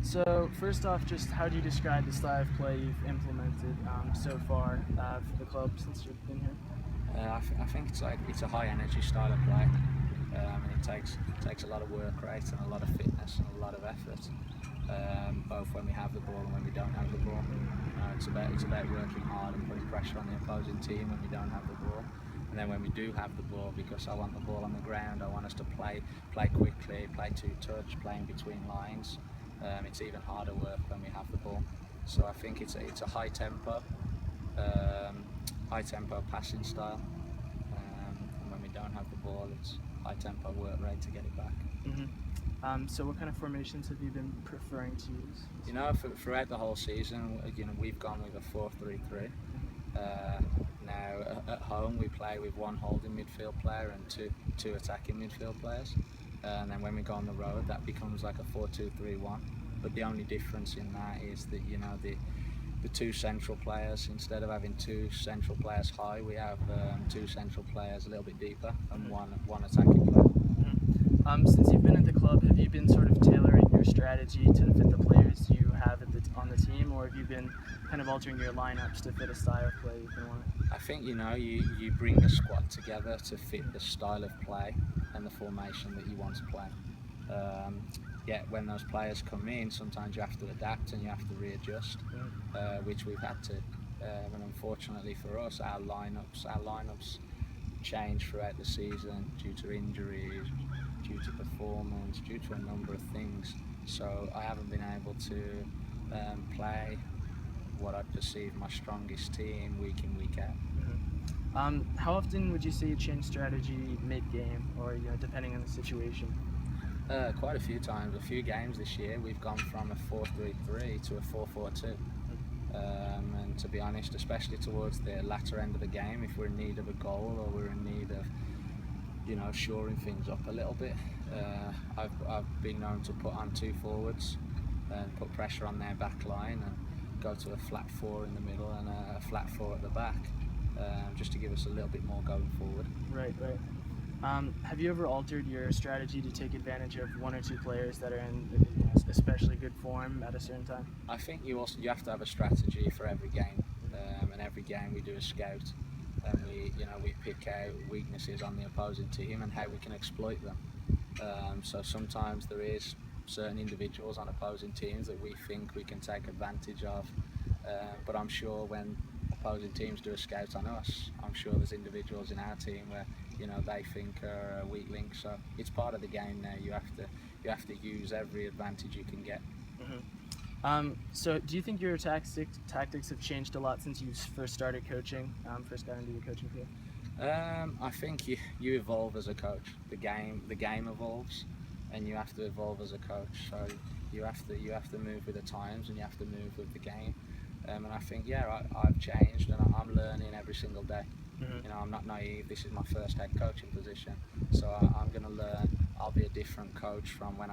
So first off, just how do you describe the style of play you've implemented so far for the club since you've been here? I think it's a high energy style of play, and it takes a lot of work rate and a lot of fitness and a lot of effort, both when we have the ball and when we don't have the ball. It's about working hard and putting pressure on the opposing team when we don't have the ball, and then when we do have the ball, because I want the ball on the ground, I want us to play quickly, play two touch, playing between lines. It's even harder work when we have the ball. So I think it's a um, high tempo passing style, and when we don't have the ball, it's high tempo work rate to get it back. So what kind of formations have you been preferring to use? Throughout the whole season, we've gone with a 4-3-3. Now at home we play with one holding midfield player and two attacking midfield players, and then when we go on the road, that becomes like a 4-2-3-1. But the only difference in that is that the two central players, instead of having two central players high, we have two central players a little bit deeper and one attacking player. Since you've been at the club, have you been sort of tailoring your strategy to fit the players you have on the team, or have you been kind of altering your lineups to fit a style of play you've been wanting? I think you bring a squad together to fit the style of play and the formation that you want to play. Yet when those players come in, sometimes you have to adapt and you have to readjust, which we've had to. And unfortunately for us, our lineups change throughout the season due to injuries, due to performance, due to a number of things. So I haven't been able to play what I perceive my strongest team week in, week out. How often would you say you change strategy mid-game, or depending on the situation? Quite a few times, a few games this year, we've gone from a 4-3-3 to a 4-4-2. And to be honest, especially towards the latter end of the game, if we're in need of a goal or we're in need of shoring things up a little bit, I've been known to put on two forwards and put pressure on their back line and go to a flat four in the middle and a flat four at the back, just to give us a little bit more going forward. Right. Have you ever altered your strategy to take advantage of one or two players that are in especially good form at a certain time? I think you have to have a strategy for every game, and every game we do a scout, and we pick out weaknesses on the opposing team and how we can exploit them. So sometimes there is certain individuals on opposing teams that we think we can take advantage of, but I'm sure when opposing teams do a scout on us, I'm sure there's individuals in our team where they think are a weak link. So it's part of the game now. You have to use every advantage you can get. So do you think your tactics have changed a lot since you first started coaching, first got into the coaching field? I think you evolve as a coach. The game evolves, and you have to evolve as a coach. So you have to move with the times and you have to move with the game. And I think I've changed and I'm learning every single day. I'm not naive. This is my first head coaching position, so I'm going to learn. I'll be a different coach from when I